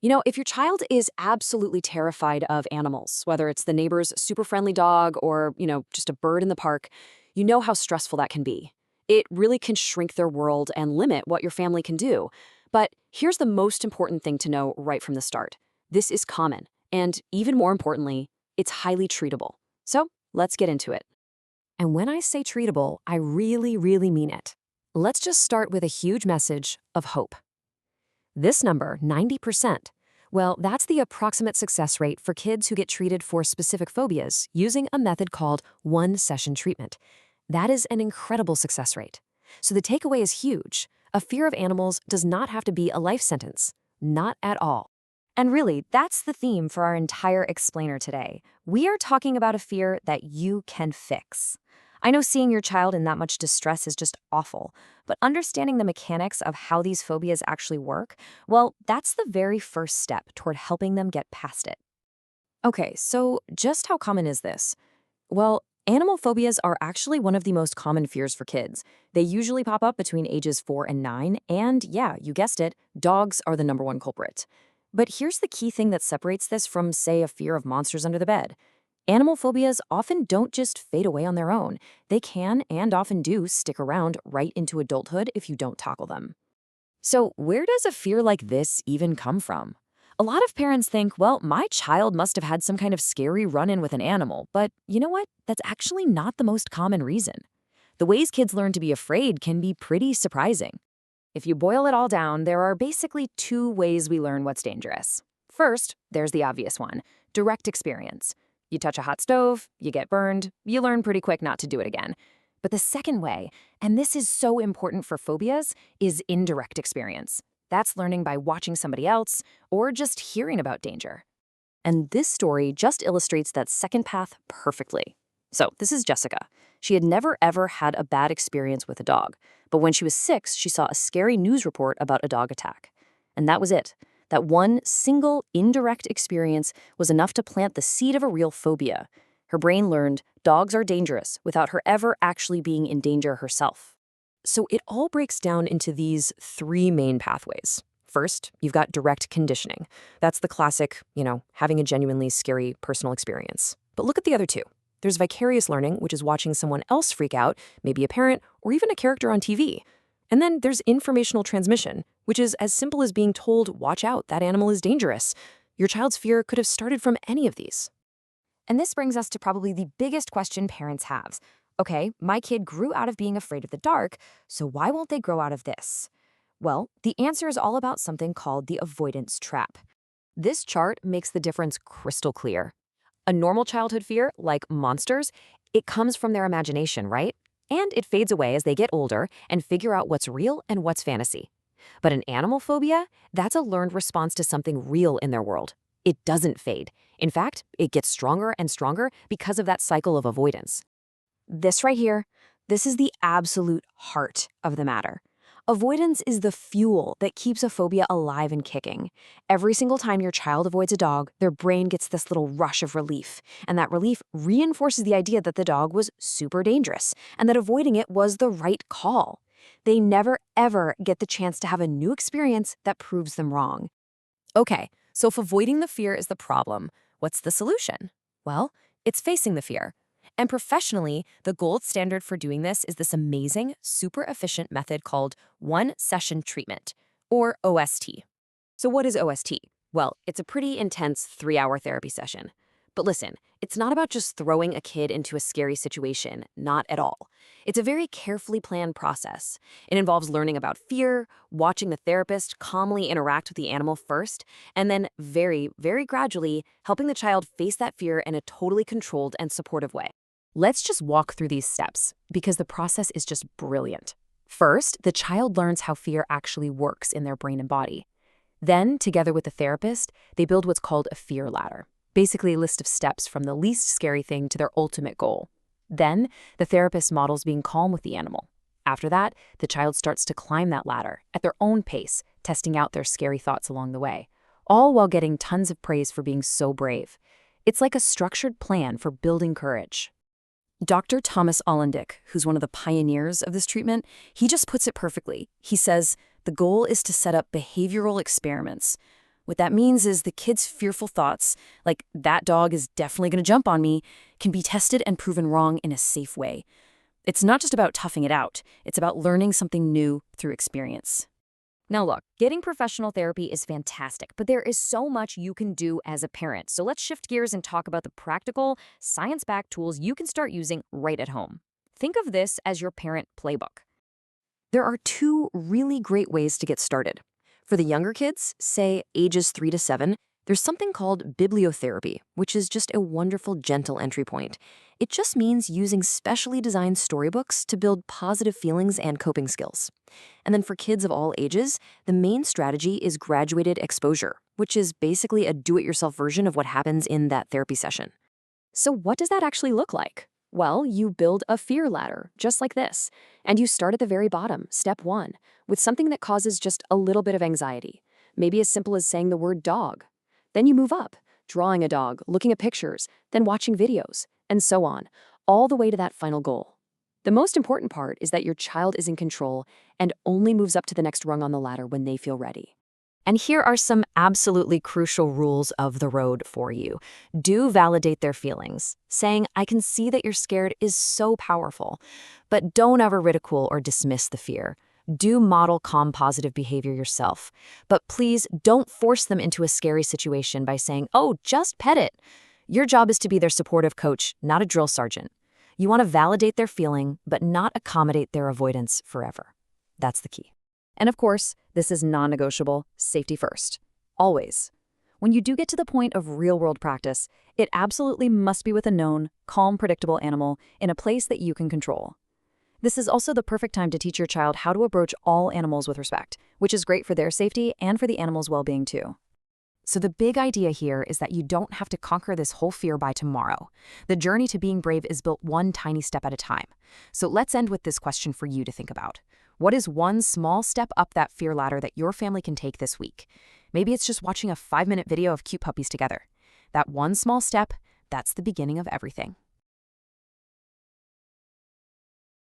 If your child is absolutely terrified of animals, whether it's the neighbor's super friendly dog or, just a bird in the park, you know how stressful that can be. It really can shrink their world and limit what your family can do. But here's the most important thing to know right from the start. This is common, and even more importantly, it's highly treatable. So let's get into it. And when I say treatable, I really, really mean it. Let's just start with a huge message of hope. This number, 90%, well, that's the approximate success rate for kids who get treated for specific phobias using a method called one-session treatment. That is an incredible success rate. So the takeaway is huge. A fear of animals does not have to be a life sentence. Not at all. And really, that's the theme for our entire explainer today. We are talking about a fear that you can fix. I know seeing your child in that much distress is just awful, but understanding the mechanics of how these phobias actually work, well, that's the very first step toward helping them get past it. Okay, so just how common is this? Well, animal phobias are actually one of the most common fears for kids. They usually pop up between ages 4 and 9, and yeah, you guessed it, dogs are the number one culprit. But here's the key thing that separates this from, say, a fear of monsters under the bed. Animal phobias often don't just fade away on their own. They can, and often do, stick around right into adulthood if you don't tackle them. So where does a fear like this even come from? A lot of parents think, well, my child must have had some kind of scary run-in with an animal, but you know what? That's actually not the most common reason. The ways kids learn to be afraid can be pretty surprising. If you boil it all down, there are basically two ways we learn what's dangerous. First, there's the obvious one, direct experience. You touch a hot stove, you get burned, you learn pretty quick not to do it again. But the second way, and this is so important for phobias, is indirect experience. That's learning by watching somebody else or just hearing about danger. And this story just illustrates that second path perfectly. So this is Jessica. She had never ever had a bad experience with a dog, but when she was 6, she saw a scary news report about a dog attack. And that was it. That one single indirect experience was enough to plant the seed of a real phobia. Her brain learned dogs are dangerous without her ever actually being in danger herself. So it all breaks down into these 3 main pathways. First, you've got direct conditioning. That's the classic, having a genuinely scary personal experience. But look at the other 2. There's vicarious learning, which is watching someone else freak out, maybe a parent or even a character on TV. And then there's informational transmission, which is as simple as being told, watch out, that animal is dangerous. Your child's fear could have started from any of these. And this brings us to probably the biggest question parents have. Okay, my kid grew out of being afraid of the dark, so why won't they grow out of this? Well, the answer is all about something called the avoidance trap. This chart makes the difference crystal clear. A normal childhood fear, like monsters, it comes from their imagination, right? And it fades away as they get older and figure out what's real and what's fantasy. But an animal phobia, that's a learned response to something real in their world. It doesn't fade. In fact, it gets stronger and stronger because of that cycle of avoidance. This right here, this is the absolute heart of the matter. Avoidance is the fuel that keeps a phobia alive and kicking. Every single time your child avoids a dog, their brain gets this little rush of relief. And that relief reinforces the idea that the dog was super dangerous and that avoiding it was the right call. They never, ever get the chance to have a new experience that proves them wrong. Okay, so if avoiding the fear is the problem, what's the solution? Well, it's facing the fear. And professionally, the gold standard for doing this is this amazing, super efficient method called one-session treatment, or OST. So what is OST? Well, it's a pretty intense 3-hour therapy session. But listen, it's not about just throwing a kid into a scary situation, not at all. It's a very carefully planned process. It involves learning about fear, watching the therapist calmly interact with the animal first, and then very, very gradually helping the child face that fear in a totally controlled and supportive way. Let's just walk through these steps, because the process is just brilliant. First, the child learns how fear actually works in their brain and body. Then, together with the therapist, they build what's called a fear ladder, basically a list of steps from the least scary thing to their ultimate goal. Then, the therapist models being calm with the animal. After that, the child starts to climb that ladder at their own pace, testing out their scary thoughts along the way, all while getting tons of praise for being so brave. It's like a structured plan for building courage. Dr. Thomas Ollendick, who's one of the pioneers of this treatment, he just puts it perfectly. He says, the goal is to set up behavioral experiments. What that means is the kid's fearful thoughts, like that dog is definitely going to jump on me, can be tested and proven wrong in a safe way. It's not just about toughing it out, it's about learning something new through experience. Now look, getting professional therapy is fantastic, but there is so much you can do as a parent. So let's shift gears and talk about the practical, science-backed tools you can start using right at home. Think of this as your parent playbook. There are two really great ways to get started. For the younger kids, say ages 3 to 7, there's something called bibliotherapy, which is just a wonderful, gentle entry point. It just means using specially designed storybooks to build positive feelings and coping skills. And then for kids of all ages, the main strategy is graduated exposure, which is basically a do-it-yourself version of what happens in that therapy session. So what does that actually look like? Well, you build a fear ladder, just like this. And you start at the very bottom, step 1, with something that causes just a little bit of anxiety. Maybe as simple as saying the word dog. Then you move up, drawing a dog, looking at pictures, then watching videos, and so on, all the way to that final goal. The most important part is that your child is in control and only moves up to the next rung on the ladder when they feel ready. And here are some absolutely crucial rules of the road for you. Do validate their feelings. Saying, I can see that you're scared is so powerful. But don't ever ridicule or dismiss the fear. Do model calm, positive behavior yourself. But please don't force them into a scary situation by saying, oh, just pet it. Your job is to be their supportive coach, not a drill sergeant. You want to validate their feeling, but not accommodate their avoidance forever. That's the key. And of course, this is non-negotiable, safety first. Always. When you do get to the point of real-world practice, it absolutely must be with a known, calm, predictable animal in a place that you can control. This is also the perfect time to teach your child how to approach all animals with respect, which is great for their safety and for the animal's well-being too. So the big idea here is that you don't have to conquer this whole fear by tomorrow. The journey to being brave is built one tiny step at a time. So let's end with this question for you to think about. What is one small step up that fear ladder that your family can take this week? Maybe it's just watching a 5-minute video of cute puppies together. That one small step, that's the beginning of everything.